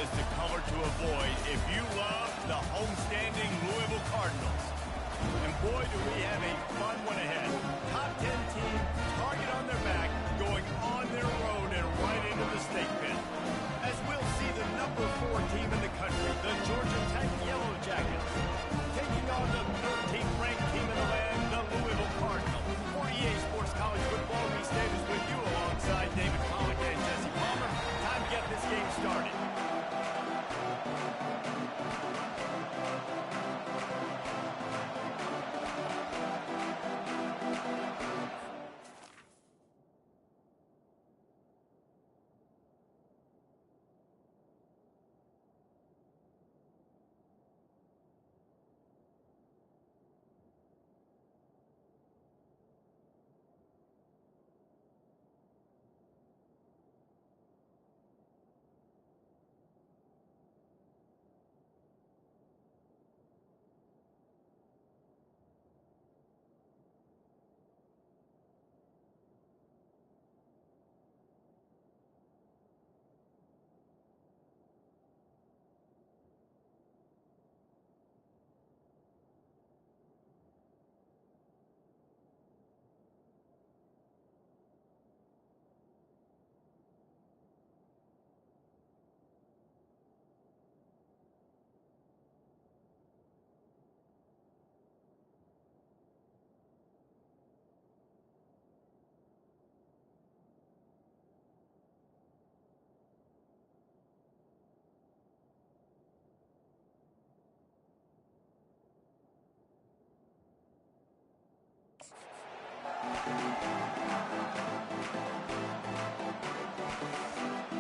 is the color to avoid if you love the homestanding Louisville Cardinals. And boy, do we have a fun one ahead. Top 10 team, target on their back, going on their road and right into the state pit. As we'll see the number 4 team in the country, the Georgia Tech Yellow Jackets, taking on the 13th ranked team in the land, the Louisville Cardinals. For EA Sports College Football, Reese Davis with you alongside David Pollock and Jesse Palmer. Time to get this game started.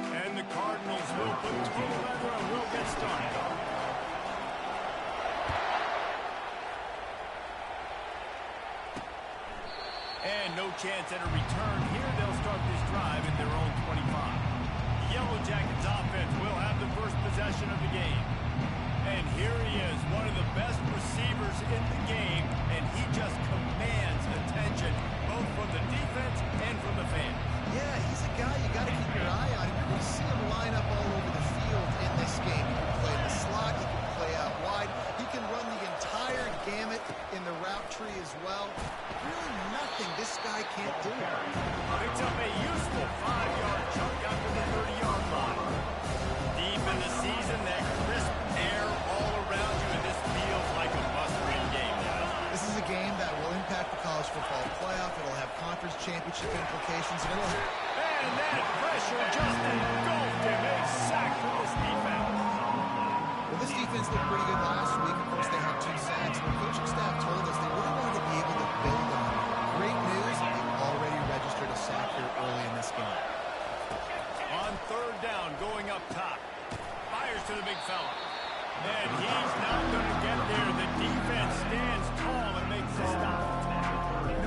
And the Cardinals will put total leather and will get started. And no chance at a return here. They'll start this drive in their own 25. The Yellow Jackets offense will have the first possession of the game. And here he is, one of the best receivers in the game, and he just commands attention, both from the defense and from the fans. Yeah, he's a guy you got to keep your eye on. You're going to see him line up all over the field in this game. He can play in the slot, he can play out wide, he can run the entire gamut in the route tree as well. Really nothing this guy can't do. Picks up a useful 5-yard chunk out to the 30-yard line. Deep in the season, that crisp air all around you, and this feels like a must-win game, guys. This is a game that will impact the college football playoff. It'll have conference championship implications. And that pressure just engulfed him. A sack for this defense. Well, this defense looked pretty good last week. Of course, they had 2 sacks. The coaching staff told us they really wanted to be able to build on it. Great news, they've already registered a sack here early in this game. On 3rd down, going up top. Fires to the big fella. And he's not going to get there. The defense stands tall and makes the stop.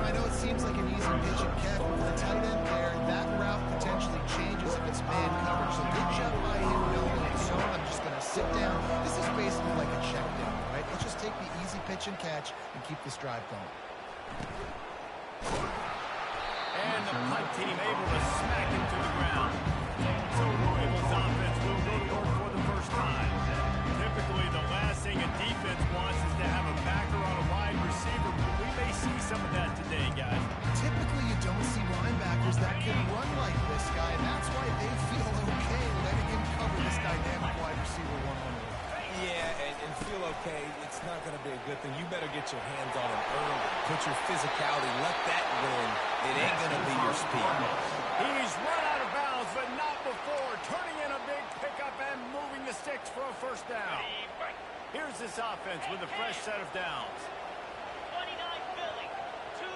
I know it seems like an easy pitch and catch, but for the tight end there, that route potentially changes if it's man coverage. So good job by him knowing it. So I'm just going to sit down. This is basically like a check down, right? Let's just take the easy pitch and catch and keep this drive going. And the punt team able to smack him to the ground. So Louisville's offense will go to work for the first time. Typically, the last thing a defense wants is to have a backer on a wide receiver, but we may see some of that today, guys. Typically, you don't see linebackers that can run like this guy, and that's why they feel okay letting him cover this dynamic wide receiver one-on-one. Yeah, and feel okay, it's not going to be a good thing. You better get your hands on him early. Put your physicality, let that win. It ain't going to be your speed. He's run out of bounds, but not before. Turning in a big pickup and moving the sticks for a first down. Here's this offense with a fresh set of downs. 29 Philly, 2-9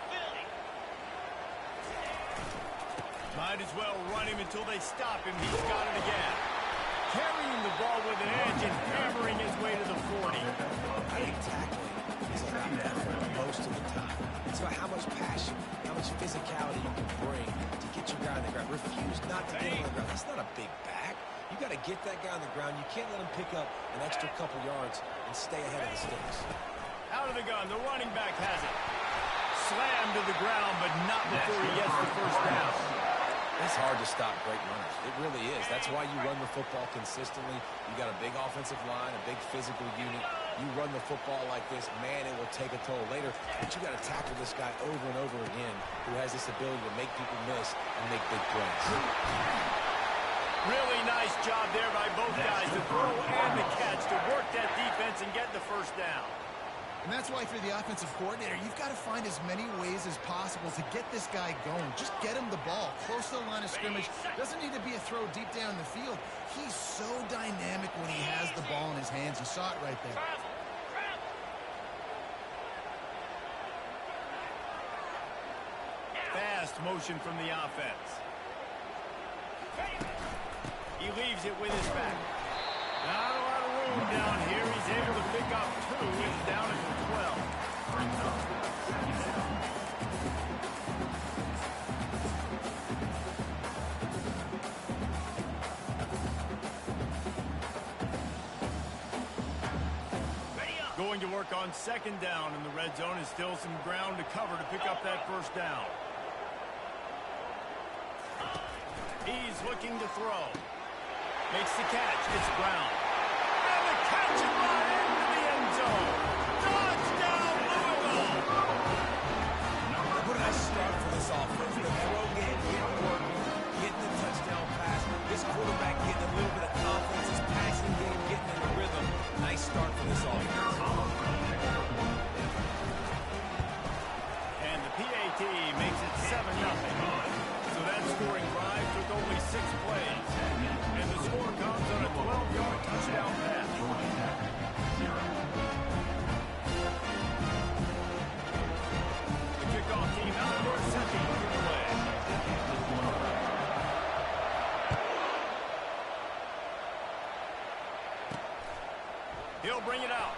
Philly. Might as well run him until they stop him. He's got it again. Carrying the ball with an edge and hammering his way to the 40. I think tackling is about effort most of the time. It's about how much passion, how much physicality you can bring to get your guy on the ground. Refuse not to get him on the ground. That's not a big back. You got to get that guy on the ground. You can't let him pick up an extra couple yards and stay ahead of the sticks. Out of the gun, the running back has it. Slammed to the ground, but not before he gets the first down. It's hard to stop great runners. It really is. That's why you run the football consistently. You got a big offensive line, a big physical unit. You run the football like this, man, it will take a toll later. But you got to tackle this guy over and over again who has this ability to make people miss and make big plays. Really nice job there by both guys, the throw and the catch, to work that defense and get the first down. And that's why, for the offensive coordinator, you've got to find as many ways as possible to get this guy going. Just get him the ball close to the line of scrimmage. Doesn't need to be a throw deep down the field. He's so dynamic when he has the ball in his hands. You saw it right there. Fast motion from the offense. He leaves it with his back. Not a lot of room down here. He's able to pick up 2. It's down at 12. Going to work on second down in the red zone. Is still some ground to cover to pick up that first down. He's looking to throw. Makes the catch. It's Brown. And the catch is right into the end zone. Touchdown, Louisville! What a nice start for this offense. The throw game, getting work, getting the touchdown pass. This quarterback getting a little bit of confidence. His passing game getting in the rhythm. Nice start for this offense. And the PAT makes it 7-0. So that scoring drive took only 6 plays. And the score comes on a 12-yard touchdown pass. The kickoff team out for a second play. He'll bring it out.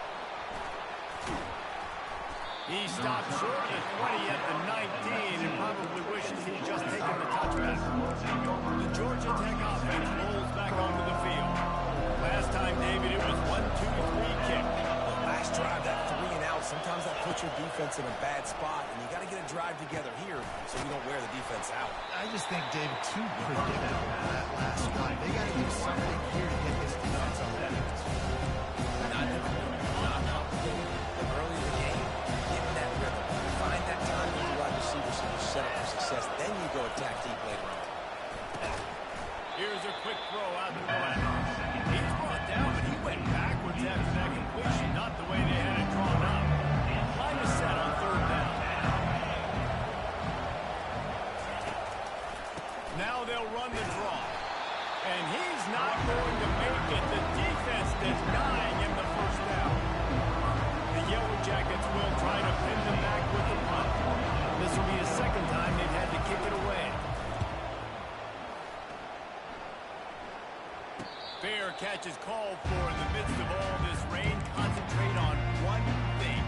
He stopped short at 20 at the 19 and probably wishes he'd just taken the touchback. The Georgia Tech offense rolls back onto the field. Last time, David, it was 1-2-3 kick. Last drive, that 3 and out, sometimes that puts your defense in a bad spot, and you got to get a drive together here so you don't wear the defense out. I just think, David, too predictable for that last drive. They got to do something here to get this defense on the defense. Not difficult, not complicated, but early in the game, getting that rhythm. Find that time with the wide receiver so you set up for success. Then you go attack deep later on. Here's a quick throw out to the left. He's brought down, but he went backwards after that completion. Not the way they had it drawn up. Line is set on third down. Now they'll run the draw. And he's not going to make it. The defense denying him the first down. The Yellow Jackets will try to pin them back with the punt. This will be the second time they've had to kick it away. Fair catch is called for in the midst of all this rain. Concentrate on one thing.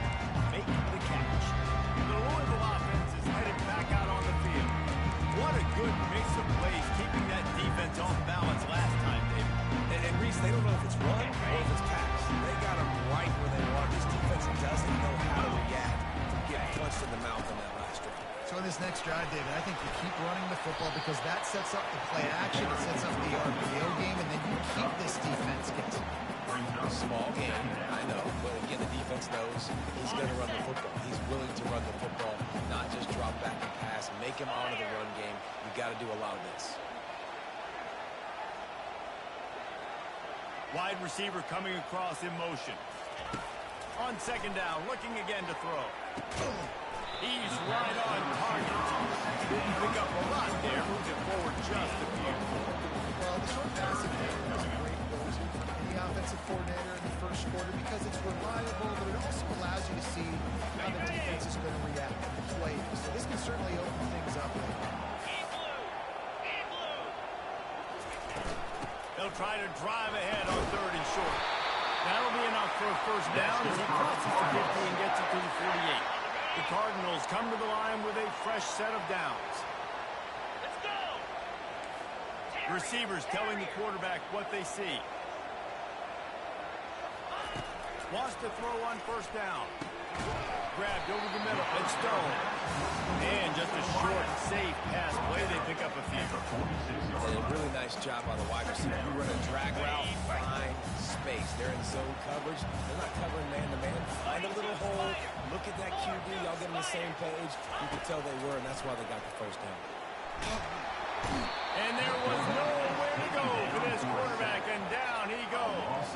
Make the catch. The Louisville offense is headed back out on the field. What a good mix of plays, keeping that defense off balance last time, David. And Reese, they don't know if it's run or if it's pass. They got them right where they want. This defense doesn't know how to react. Get punched in the mouth on that last drive. So in this next drive, David, I think you keep running the football because that sets up the play action, it sets up the RPO game, and then you keep this defense guessing. Small game, I know, but again, the defense knows he's going to run the football. He's willing to run the football, not just drop back and pass, make him honor the run game. You got to do a lot of this. Wide receiver coming across in motion. On second down, looking again to throw. He's right on target. Didn't pick up a lot there, moved it forward just a few. Well, the short passing game is a great go-to for any offensive coordinator in the first quarter because it's reliable, but it also allows you to see how the defense is going to react and play. So this can certainly open things up. They'll try to drive ahead on third and short. That'll be enough for a first down as he crosses the 50 and gets it to the 48. The Cardinals come to the line with a fresh set of downs. Let's go. Receivers telling the quarterback what they see. Wants to throw on first down. Grabbed over the middle. It's Stone. And just a short, safe pass play. They pick up a few. And a really nice job by the wide receiver. You run a drag route, find space. They're in zone coverage. They're not covering man-to-man. Find a little hole. Look at that QB. Y'all get on the same page. You can tell they were, and that's why they got the first down. And there was nowhere to go for this quarterback, and down he goes.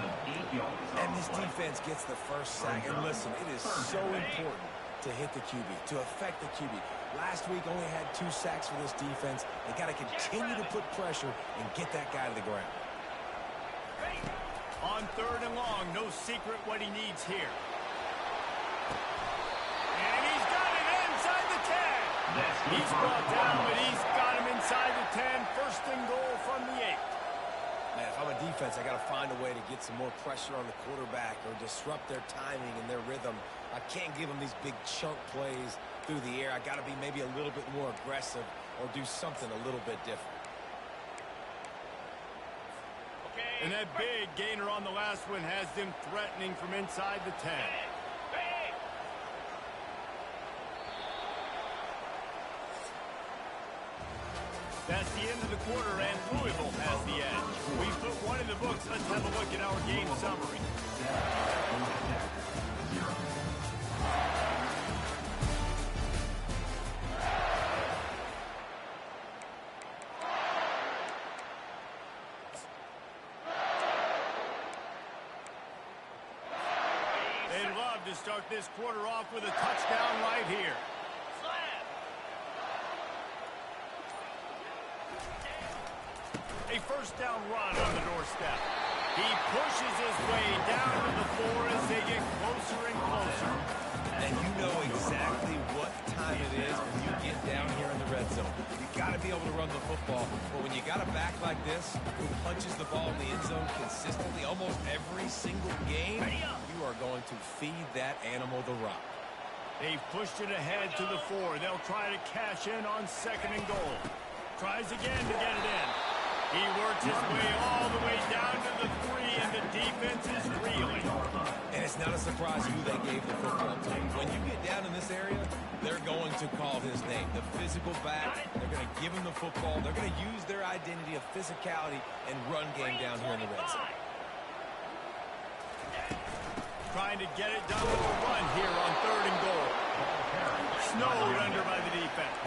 And this defense gets the first sack. And listen, it is so important to hit the QB, to affect the QB. Last week only had 2 sacks for this defense. They got to continue to put pressure and get that guy to the ground. On 3rd and long, no secret what he needs here. And he's got it inside the 10. He's brought down, but he's got him inside the 10. First and goal from the 8. Man, if I'm a defense, I got to find a way to get some more pressure on the quarterback or disrupt their timing and their rhythm. I can't give them these big chunk plays through the air. I got to be maybe a little bit more aggressive or do something a little bit different. And that big gainer on the last one has them threatening from inside the 10. That's the end of the quarter, and Louisville has the edge. We put one in the books. Let's have a look at our game summary. They'd love to start this quarter off with a touchdown right here. A first down run on the doorstep. He pushes his way down to the 4 as they get closer and closer. And you know exactly what time it is when you get down here in the red zone. You got to be able to run the football, but when you got a back like this who punches the ball in the end zone consistently almost every single game, you are going to feed that animal the rock. They've pushed it ahead to the 4. They'll try to cash in on 2nd and goal. Tries again to get it in. He works his way all the way down to the 3, and the defense is reeling. And it's not a surprise who they gave the football to. When you get down in this area, they're going to call his name. The physical back, they're going to give him the football. They're going to use their identity of physicality and run game down here in the red zone. Trying to get it done with a run here on 3rd and goal. Snowed under by the defense.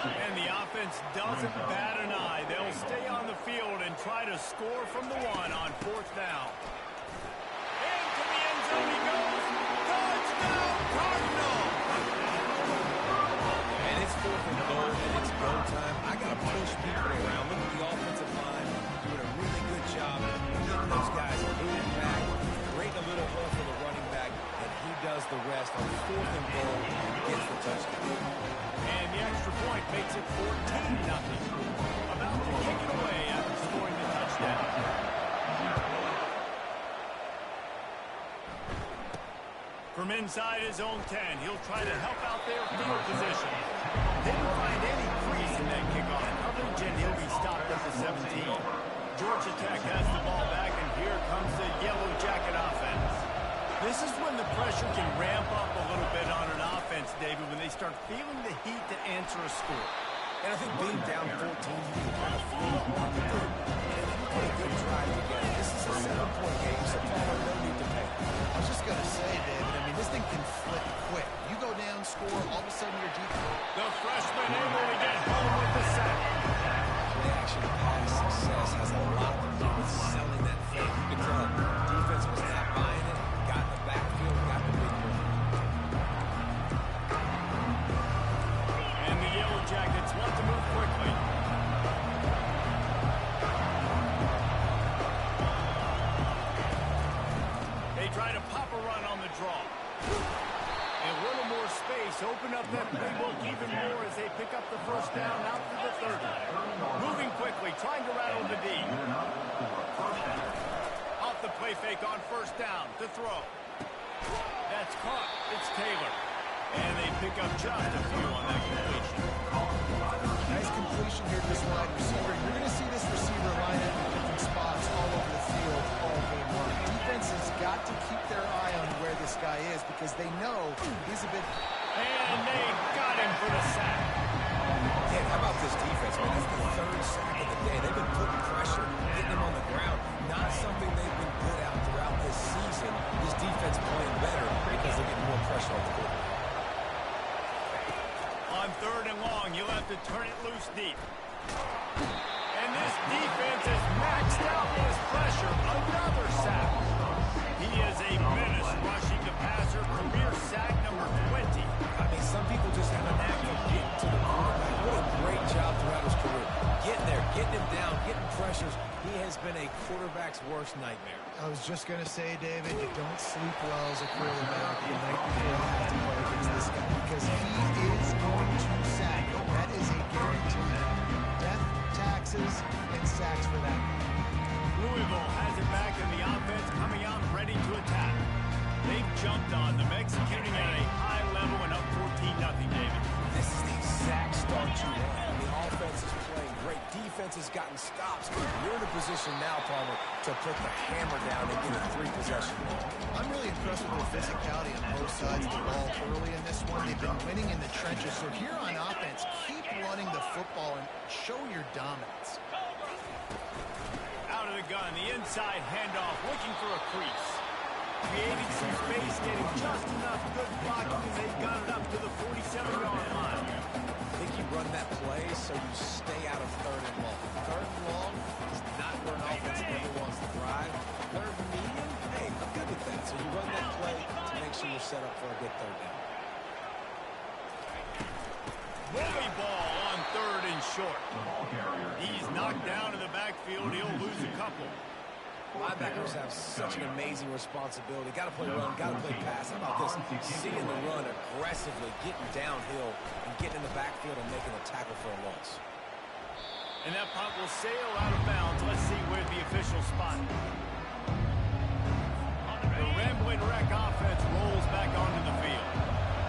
And the offense doesn't bat an eye. They'll stay on the field and try to score from the 1 on 4th down. Into the end zone he goes. Touchdown, Cardinal! And it's 4th and goal, and it's go time. I got to push people around. Look at the offensive line doing a really good job getting those guys moving back, creating a little hole for the running back, and he does the rest on 4th and goal and gets the touchdown. And the extra point makes it 14-0. About to kick it away after scoring the touchdown. From inside his own 10, he'll try to help out their field position. Didn't find any crease in that kickoff coverage, and he'll be stopped at the 17. Georgia Tech has the ball back, and here comes the Yellow Jacket offense. This is when the pressure can ramp up a little bit on an offense, David, when they start feeling the heat to answer a score. And I think being down 14, you can kind of feel what you do. And if you put a good drive together, this is a 7-point game, so Palmer, no need to pay. I was just going to say, David, I mean, this thing can flip quick. You go down, score, all of a sudden you're deep. The freshman able to get home with the sack. Play action pass success has a lot to do with selling that thing. You can tell defense was not buying it, got in the backfield, got the big move. And the Yellow Jackets want to move quickly. They try to pop a run on the draw. And a little more space, open up that playbook even more as they pick up the first down out to the 30. Moving quickly, trying to rattle the D. Off the play fake on first down to throw. That's caught. It's Taylor. And they pick up just a few on that completion. Nice completion here to this wide receiver. You're going to see this receiver line up in different spots all over the field all game long. Defense has got to keep their eye on where this guy is because they know he's a bit... And they got him for the sack. Yeah, how about this defense, man? That's the 3rd deep. And this defense is maxed out with his pressure. Another sack. He is a menace rushing the passer. Career sack number 20. I mean, some people just have a knack for getting to the quarterback. What a great job throughout his career. Getting there, getting him down, getting pressures. He has been a quarterback's worst nightmare. I was just going to say, David, you don't sleep well as a quarterback the night before you have to play against this guy because he is going to sack you. That is a guarantee. Death, taxes, and sacks for that. Louisville has it back in the offense, coming out ready to attack. They've jumped on them, executing at a high level and up 14-0, David. This is the exact start you want. The offense is playing great. Defense has gotten stops. You're in a position now, Palmer, to put the hammer down and get a 3-possession lead. I'm really impressed with the physicality on both sides of the ball early in this one. They've been winning in the trenches. So here on offense, keep running the football and show your dominance. Out of the gun, the inside handoff, looking for a crease. Creating some space, getting just enough good blocking, and they got it up to the 47-yard line. I think you run that play so you stay out of 3rd and long. 3rd and long is not where an offense ever wants to thrive. 3rd and medium, hey, I'm good with that. So you run that play to make sure you're set up for a good 3rd down. Bully ball on 3rd and short. He's knocked down in the backfield. He'll lose a couple. Linebackers have such an amazing responsibility. Got to play run, got to play pass. How about this? Seeing the run aggressively, getting downhill, and getting in the backfield and making a tackle for a loss. And that punt will sail out of bounds. Let's see where the official spot. The Rambling Wreck offense rolls back onto the field.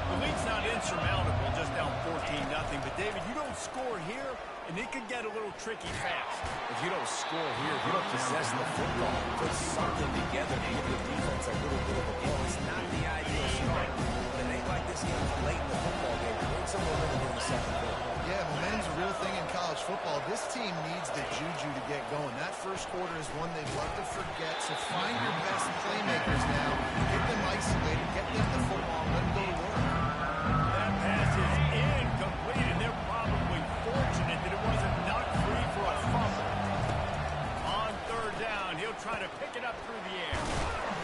The lead's not insurmountable, just down 14-0. But, David, you don't score here, and it could get a little tricky fast. If you don't score here, if you don't possess the football, put something together to give the defense a little bit of a blow. It's not the ideal start, but it ain't like this game late in the football game. Bring some momentum in the second quarter. Yeah, momentum's a real thing in college football. This team needs the juju to get going. That first quarter is one they'd love to forget, so find your best playmakers now. Get them isolated, get them the football, and let them go to work. That pass is incomplete, and they're probably fortunate that it wasn't knocked free for a fumble. On 3rd down, he'll try to pick it up through the air.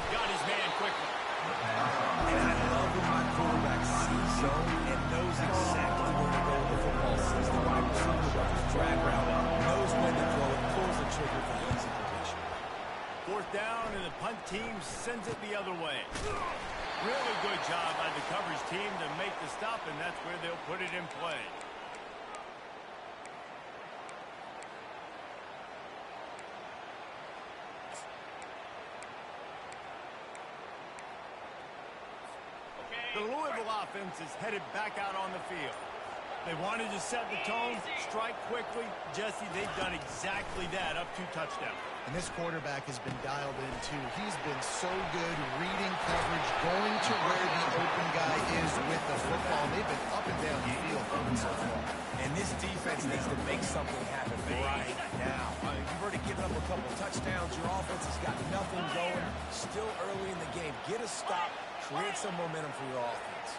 Got his man quickly. And I love when my quarterback sees zone and knows exactly where to go with the football. Sees the wide receiver runs his drag route, knows when to throw it, pulls the trigger for the easy completion. 4th down, and the punt team sends it the other way. Really good job by the coverage team to make the stop, and that's where they'll put it in play. The Louisville offense is headed back out on the field. They wanted to set the tone, strike quickly. Jesse, they've done exactly that, up 2 touchdowns. And this quarterback has been dialed in, too. He's been so good reading coverage, going to where the open guy is with the football. They've been up and down the field so far. And this defense needs to make something happen right now. You've already given up a couple touchdowns. Your offense has got nothing going. Still early in the game. Get a stop. Create some momentum for your offense.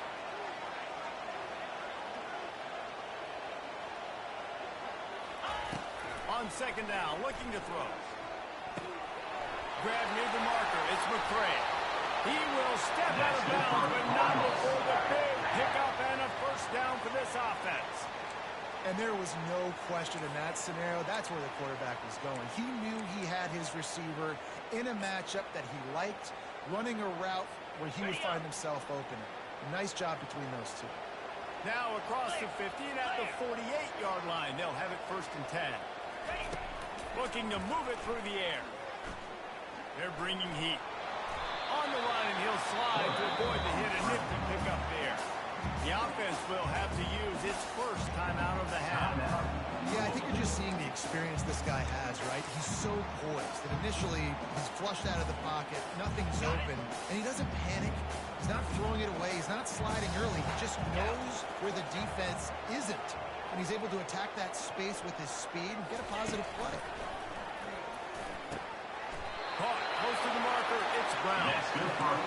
On 2nd down, looking to throw. Grab near the marker. It's McCray. He will step out of bounds, but not before the big pickup and a 1st down for this offense. And there was no question in that scenario. That's where the quarterback was going. He knew he had his receiver in a matchup that he liked, running a route where he would find himself open. Nice job between those two. Now across the 50 and at the 48-yard line. They'll have it 1st and 10. Looking to move it through the air. They're bringing heat. On the run, and he'll slide to avoid the hit and nifty pick up there. The offense will have to use its 1st time out of the half. Yeah, I think you're just seeing the experience this guy has, right? He's so poised that initially he's flushed out of the pocket, nothing's open, and he doesn't panic. He's not throwing it away. He's not sliding early. He just knows where the defense isn't, and he's able to attack that space with his speed and get a positive play. Caught close to the marker. It's Brown.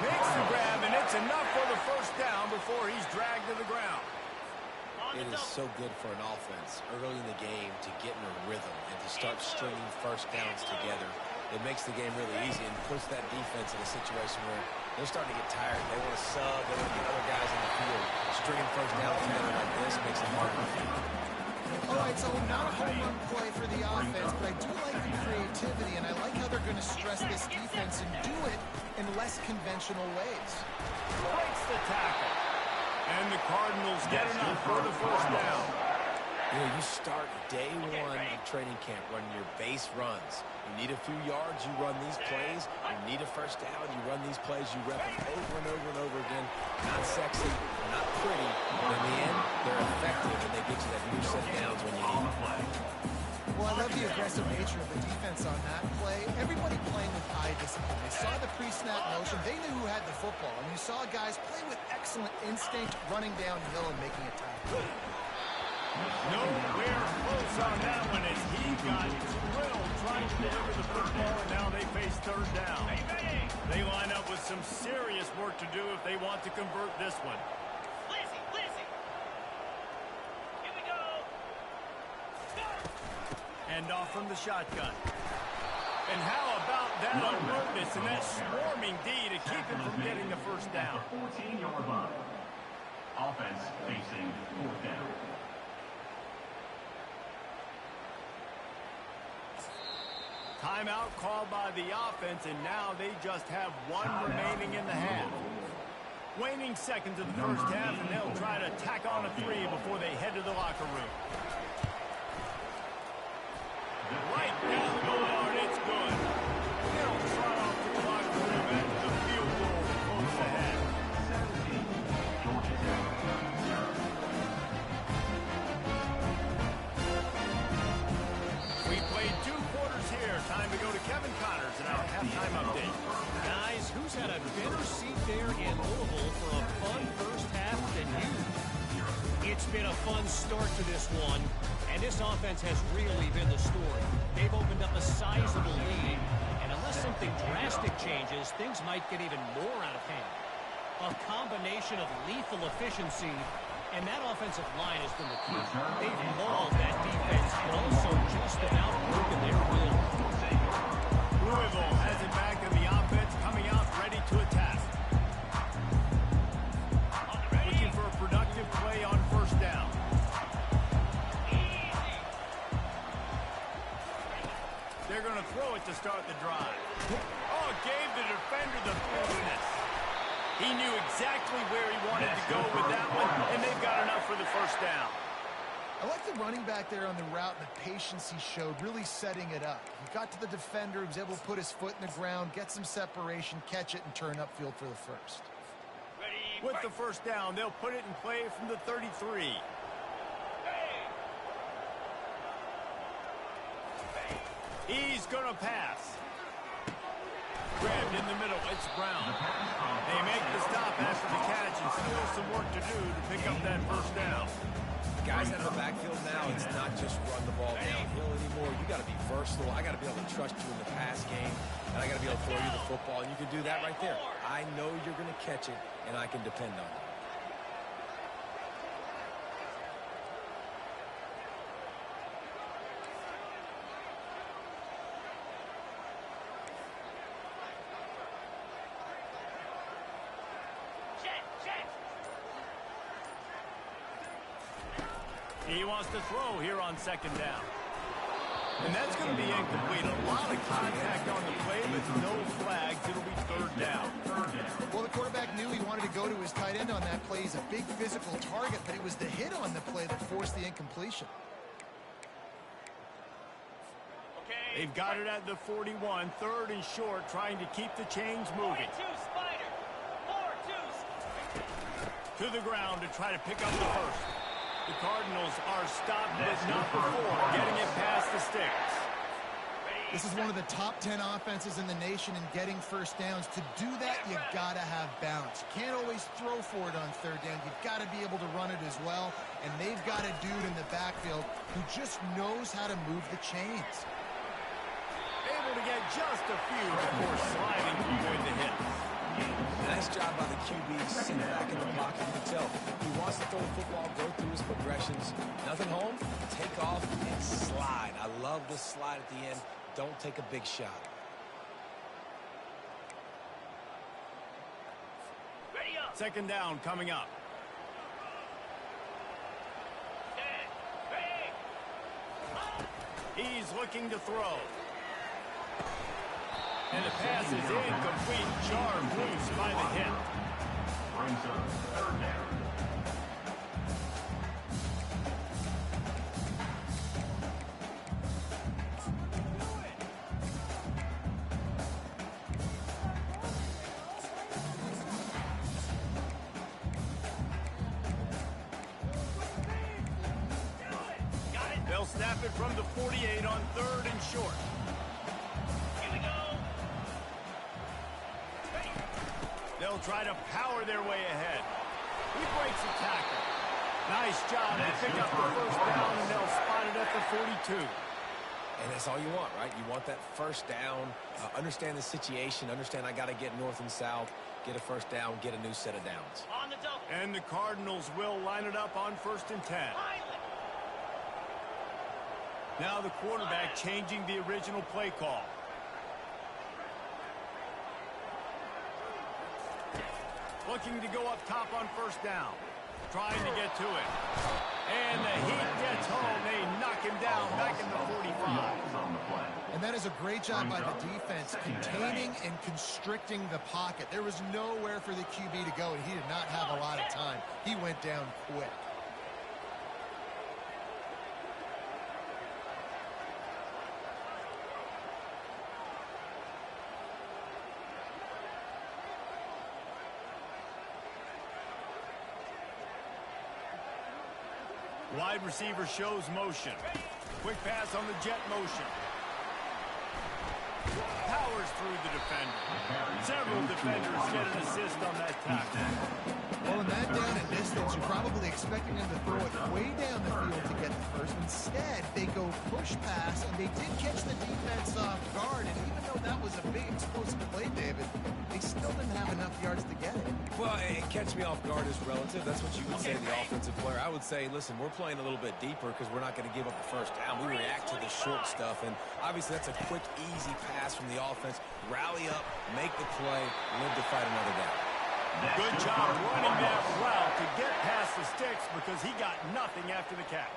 Makes the grab, and it's enough for the 1st down before he's dragged to the ground. It is so good for an offense early in the game to get in a rhythm and to start stringing first downs together. It makes the game really easy and puts that defense in a situation where they're starting to get tired. They want to sub. They want to get other guys on the field. Stringing first downs together like this makes it harder to beat. All right, so not a home run play for the offense, but I do like the creativity, and I like how they're going to stress this defense and do it in less conventional ways. Breaks the tackle. And the Cardinals get enough for the first down. You know, you start day one of training camp running your base runs. You need a few yards, you run these plays. You need a first down, you run these plays. You rep them over and over and over again. Not sexy, not pretty, but in the end, they're effective and they get you that few set downs when you need them. Well, I love the aggressive nature of the defense on that play. Everybody playing with eye discipline. They saw the pre-snap motion. They knew who had the football. And you saw guys play with excellent instinct, running downhill and making a tackle. Nowhere close on that one as he got drilled trying to deliver the football, and now they face third down. They line up with some serious work to do if they want to convert this one. Lizzie. Here we go. And off from the shotgun. And how about that alertness and that swarming D to keep him from getting the first down? 14-yard line. Offense facing fourth down. Timeout called by the offense, and now they just have one remaining in the half. Waning seconds of the first half, and they'll try to tack on a 3 before they head to the locker room. Right down the middle, and it's good. They'll trot off to the locker room after the field goal to close the half. 17, Georgia Tech. We played 2 quarters here. Time to go to Kevin Connors in our halftime update. Guys, who's had a better seat there in Louisville for a fun first half than you? It's been a fun start to this one, and this offense has really been the story. They've opened up a sizable lead, and unless something drastic changes, things might get even more out of hand. A combination of lethal efficiency, and that offensive line has been the key. They've mauled that defense, and also just about broken their will. Louisville has it back, and the offense coming out ready to attack. Looking for a productive play on first down. They're going to throw it to start the drive. Oh, gave the defender the business. He knew exactly where he wanted to go with that one, and they've got enough for the first down. I like the running back there on the route and the patience he showed, really setting it up. He got to the defender, he was able to put his foot in the ground, get some separation, catch it, and turn upfield for the first. With the first down, they'll put it in play from the 33. He's going to pass. Grabbed in the middle. It's Brown. They make the stop after the catch and still some work to do to pick up that first down. Guys out of the backfield now, it's not just run the ball downhill anymore. You got to be versatile. I got to be able to trust you in the pass game, and I got to be able to throw you the football, and you can do that right there. I know you're going to catch it, and I can depend on it. He wants to throw here on second down. And that's going to be incomplete. A lot of contact on the play, but no flags. It'll be third down. Well, the quarterback knew he wanted to go to his tight end on that play. He's a big physical target, but it was the hit on the play that forced the incompletion. They've got it at the 41, third and short, trying to keep the chains moving. 42 Spider. 4-2. To the ground to try to pick up the first. The Cardinals are stopped, but not before getting it past the sticks. This is one of the top 10 offenses in the nation in getting first downs. To do that, you got to have balance. You can't always throw for it on third down. You've got to be able to run it as well. And they've got a dude in the backfield who just knows how to move the chains. Able to get just a few before sliding to avoid the hit. Nice job by the QB, sitting back in the pocket. You can tell he wants to throw the football, go through his progressions. Nothing home, take off and slide. I love this slide at the end. Don't take a big shot. Ready up. Second down coming up. Set. Ready. He's looking to throw. And the pass is incomplete. Jarred loose by the hip. Brings up third down. They'll snap it from the 48 on third and short. Here we go. They'll try to power their way ahead. He breaks a tackle. Nice job to pick up the first down, and they'll spot it at the 42. And that's all you want, right? You want that first down, understand the situation, understand I got to get north and south, get a first down, get a new set of downs. On the double. And the Cardinals will line it up on first and 10. Pilot. Now the quarterback changing the original play call. Looking to go up top on first down. Trying to get to it. And the heat gets home. They knock him down back in the 45. And that is a great job by the defense, containing and constricting the pocket. There was nowhere for the QB to go, and he did not have a lot of time. He went down quick. Wide receiver shows motion. Quick pass on the jet motion. Powers through the defender. Several defenders get an assist on that tackle. Well, in that down and distance, you're probably expecting them to throw it way down the field to get the first. Instead, they go push pass, and they did catch the defense off guard. And even though that was a big explosive play, David, they still didn't have enough yards to get it. Well, and catch me off guard is relative. That's what you would say to the offensive player. I would say, listen, we're playing a little bit deeper because we're not going to give up the first down. We react to the short stuff, and obviously that's a quick, easy pass from the offense. Rally up, make the play, live to fight another down. Good job running that route to get past the sticks because he got nothing after the catch.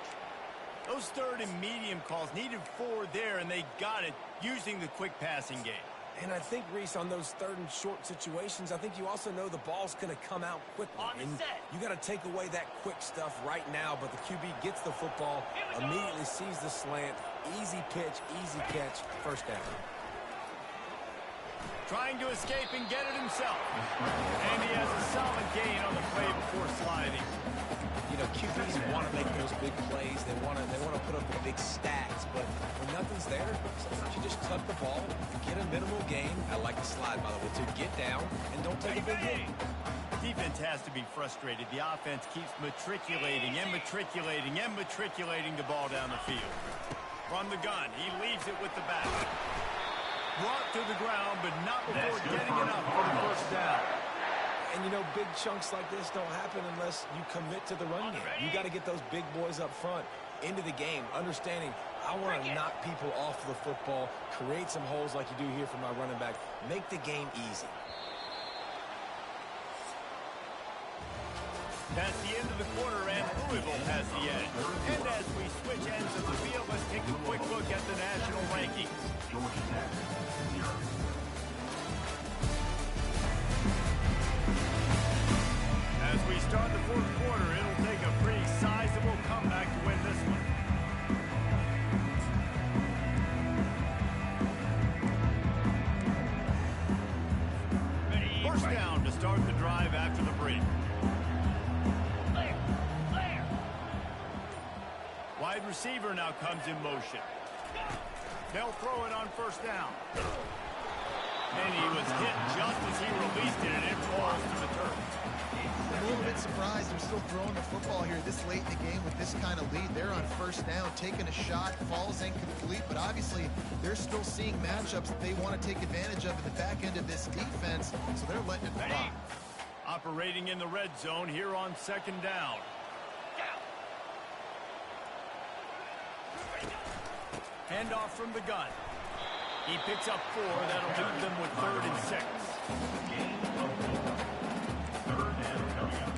Those third and medium calls needed 4 there, and they got it using the quick passing game. And I think, Reese, on those third and short situations, I think you also know the ball's going to come out quickly. On the And set. you got to take away that quick stuff right now, but the QB gets the football, immediately sees the slant, easy pitch, easy catch, first down. Trying to escape and get it himself. And he has a solid gain on the play before sliding. You know, QBs want to make those big plays. They want to put up the big stats, but when nothing's there, sometimes you just tuck the ball, get a minimal gain. I like the slide, by the way, to get down and don't take a big hit. Defense has to be frustrated. The offense keeps matriculating and matriculating and matriculating the ball down the field. From the gun, he leaves it with the back. Brought to the ground, but not before getting enough for the first down. And, you know, big chunks like this don't happen unless you commit to the run game. You got to get those big boys up front into the game, understanding I want to knock people off the football, create some holes like you do here for my running back, make the game easy. That's the end of the quarter, and Louisville has the edge. And as we switch ends of the field, let's take a quick look at the national rankings. Georgia Tech, 0. As we start the fourth quarter, it'll take a pretty sizable comeback to win this one. First down to start the drive after the break. Wide receiver now comes in motion. They'll throw it on first down. And he was hit just as he released it, and it falls to the turf. I'm a little bit surprised they're still throwing the football here this late in the game with this kind of lead. They're on first down, taking a shot, falls incomplete, but obviously they're still seeing matchups that they want to take advantage of in the back end of this defense, so they're letting it fly. Operating in the red zone here on second down. Handoff from the gun. He picks up 4. That'll leave them with 3rd and 6. Third down coming up.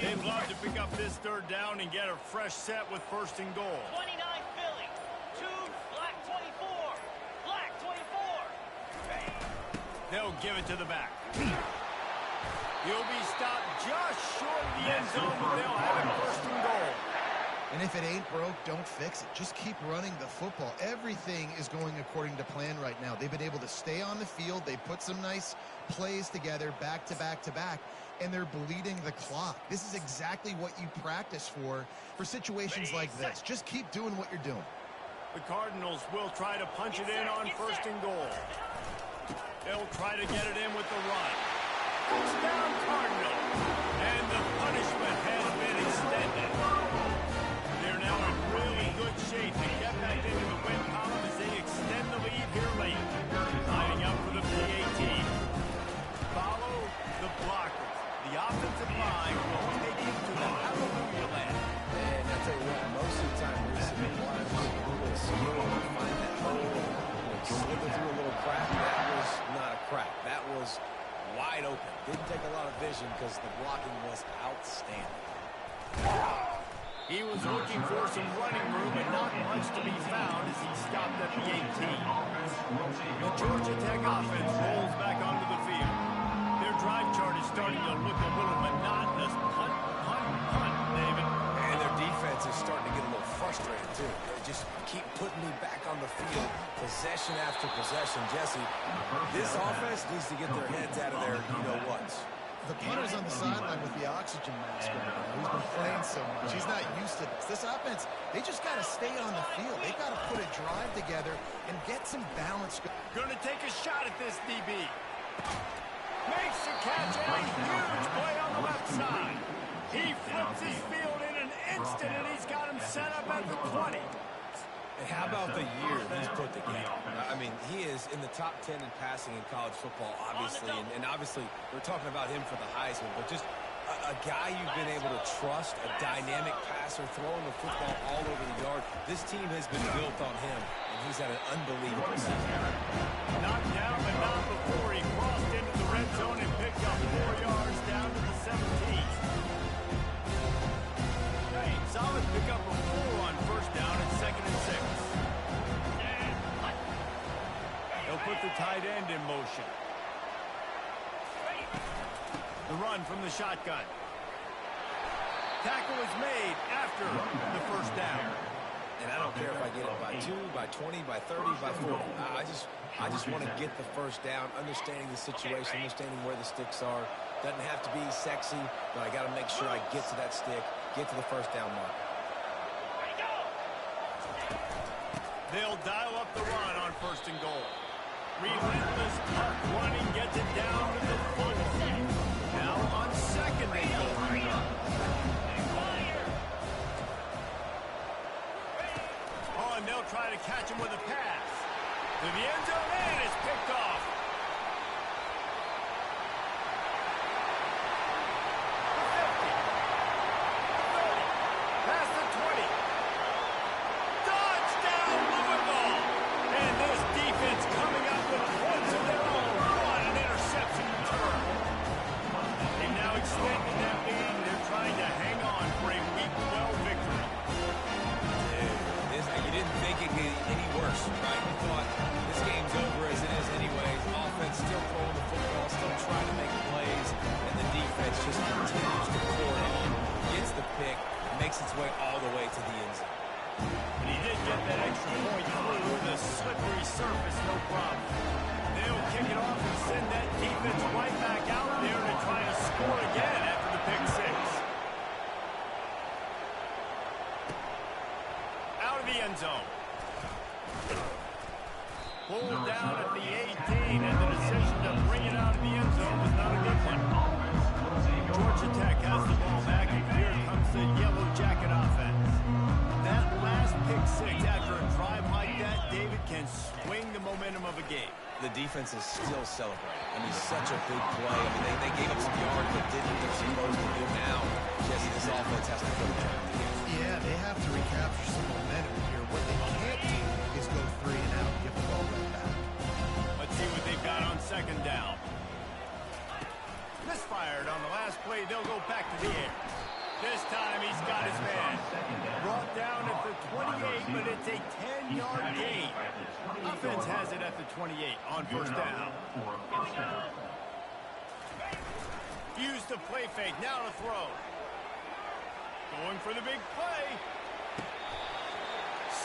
They'd love to pick up this 3rd down and get a fresh set with 1st and goal. 29 Philly. 2, black 24. Black 24. They'll give it to the back. He'll be stopped just short of the end zone, but they'll have it 1st and goal. And if it ain't broke, don't fix it. Just keep running the football. Everything is going according to plan right now. They've been able to stay on the field. They put some nice plays together back to back to back, and they're bleeding the clock. This is exactly what you practice for situations like this. Just keep doing what you're doing. The Cardinals will try to punch it in on 1st and goal. They'll try to get it in with the run. Touchdown Cardinals. And the punishment has been extended. They're now in really good shape to get back into the win column as they extend the lead here late. Lining up for the PAT. Follow the blockers. The offensive line will take you to the hallelujah land. And I tell you what, most of the time recently, watch a little skill to find that hole, slither through a little crack. That was not a crack. That was wide open. Didn't take a lot of vision because the blocking was outstanding. He was looking for some running room and not much to be found as he stopped at the 18. The Georgia Tech offense rolls back onto the field. Their drive chart is starting to look a little monotonous. Punt, punt, punt, David. And their defense is starting to get a little frustrated, too. They just keep putting me back on the field, possession after possession. Jesse, this offense needs to get their heads out of their you-know-whats. The punter's on the sideline with the oxygen mask on. He's been playing so much. He's not used to this. This offense, they just got to stay on the field. They've got to put a drive together and get some balance. Going to take a shot at this DB. Makes the catch and a huge play on the left side. He flips his field in an instant, and he's got him set up at the 20. And how about the year he's put together? I mean, he is in the top 10 in passing in college football, obviously. And obviously, we're talking about him for the Heisman. But just a guy you've been able to trust, a dynamic passer, throwing the football all over the yard. This team has been built on him, and he's had an unbelievable season. Knocked down, but not before he crossed into the red zone and picked up 4 yards down to the 17. Solid pickup of 4 on 1st down and 2nd and 6. They'll put the tight end in motion. The run from the shotgun. Tackle is made after the 1st down. And I don't care if I get it by 2, by 20, by 30, by 40. I just want to get the 1st down, understanding the situation, understanding where the sticks are. Doesn't have to be sexy, but I got to make sure I get to that stick, get to the 1st down mark. They'll dial up the run on 1st and goal. Relentless, tough running gets it down to the 40. Now on 2nd and goal. Oh, and they'll try to catch him with a pass. To the end zone, and it's picked off. Its way all the way to the end zone. And he did get that extra point through the slippery surface, no problem. They'll kick it off and send that defense right back out the 18, and the decision to bring it out of the end zone was not a good one. Georgia Tech has the ball back, and here comes the Yellow Jacket offense. That last pick six after a drive like that, David, can swing the momentum of a game. The defense is still celebrating. I mean, such a big play. I mean, they gave up some yards, but did what they're supposed to do now. Jesse, this offense has to put it down. Yeah, they have to recapture some momentum here. What they can't do is go 3 and out and give the ball right back. Let's see what they've got on second down. Misfired on the last play. They'll go back to the air. This time he's got his man. Brought down at the 28, but it's a 10-yard gain. Offense has it at the 28 on first down. Use the play fake. Now to throw. Going for the big play.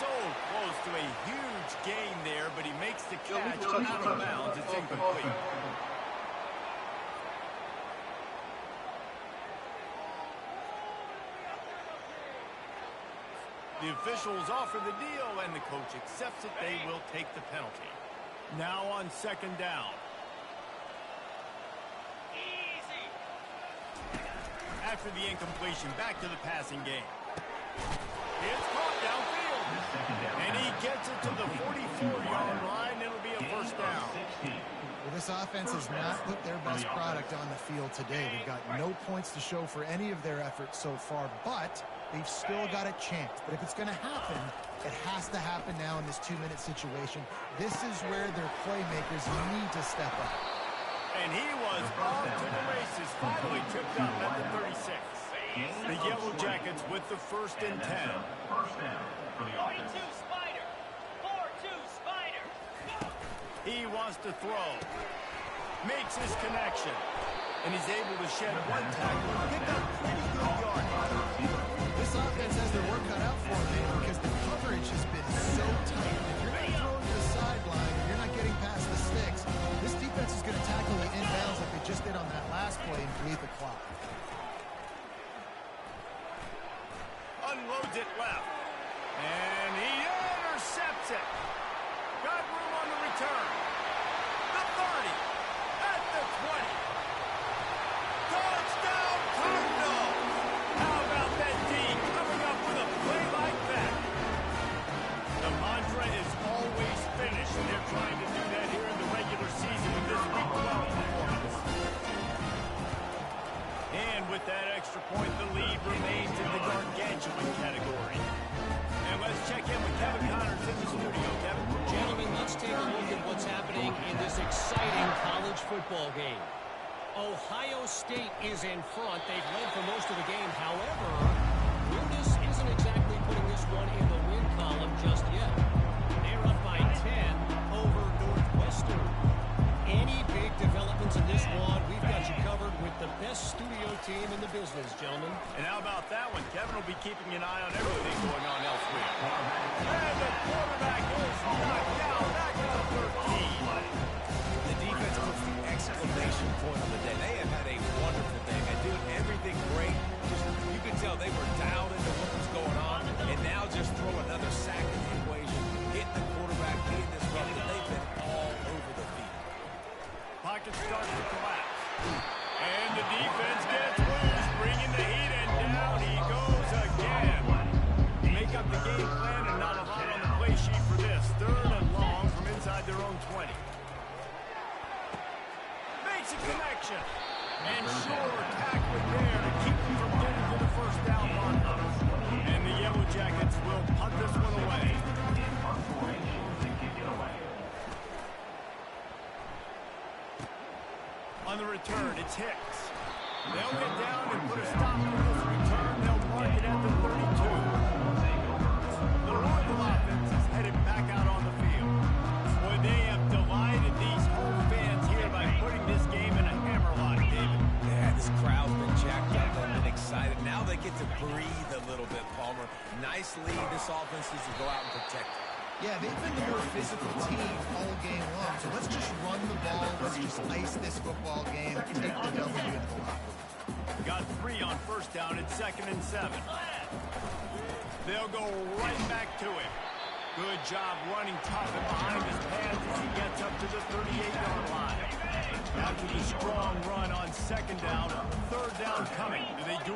So close to a huge gain there, but he makes the catch out of bounds. It's incomplete. The officials offer the deal, and the coach accepts it. They will take the penalty. Now on second down. Easy. After the incompletion, back to the passing game. It's caught downfield. And he gets it to the 44-yard line. It'll be a first down. Well, this offense has not put their best product on the field today. They've got no points to show for any of their efforts so far, but they've still got a chance. But if it's going to happen, it has to happen now in this 2-minute situation. This is where their playmakers need to step up. And he was off to the races, finally tripped up at the 36. The Yellow Jackets with the 1st and 10. 3-2 Spider. 4-2 Spider. He wants to throw. Makes his connection. And he's able to shed one tackle and pick up pretty good yardage. This offense has their work cut out for them because the coverage has been so tight. If you're not throwing to the sideline, if you're not getting past the sticks, this defense is going to tackle the inbounds like they just did on that last play and bleed the clock. Unloads it left. And he intercepts it. Got room on the return. The 30. At the 20. Touchdown Cardinals! How about that D coming up with a play like that? The mantra is always finish, and they're trying to do that here in the regular season with this Week 12 performance. And with that extra point, the lead remains in the gargantuan category. And let's check in with Kevin Connors in the studio. Kevin? Gentlemen, let's take a look at what's happening in this exciting college football game. Ohio State is in front. They've led for most of the game. However, Brutus isn't exactly putting this one in the win column just yet. They're up by 10 over Northwestern. Any big developments in this one, we've got you covered with the best studio team in the business, gentlemen. And how about that one? Kevin will be keeping an eye on everything going on elsewhere. And the quarterback is knocked out back to the 13. The defense puts the exclamation point on the day. They have had a wonderful day, man. Doing everything great. You could tell they were dialed into what was going on. And now just throw another sack in the equation. Hitting the quarterback, being disrupted. They've been all over the field. Pocket starts to collapse. And the defense gets loose, bringing the heat, and down he goes again. Make up the game plan and not a lot on the play sheet for this. 3rd and long from inside their own 20. Makes a connection. And sure tackling there to keep them from getting to the first down marker. And the Yellow Jackets will punt this one away. On the return, it's Hicks. They'll get down and put a stop to this return. They'll mark it at the 32. The Louisville offense is headed back out on the field. Boy, they have delighted these home fans here by putting this game in a hammerlock, David. Yeah, this crowd's been jacked up. They've been excited. Now they get to breathe a little bit, Palmer. Nice lead. This offense needs to go out and protect it. Yeah, they've been the more physical team all game long, so let's just run the ball. Let's just ice this football game, take the W into the locker room. Got 3 on first down. It's 2nd and 7. They'll go right back to it. Good job running tough and behind his pads as he gets up to the 38-yard line. After the strong run on second down, third down coming. Do they do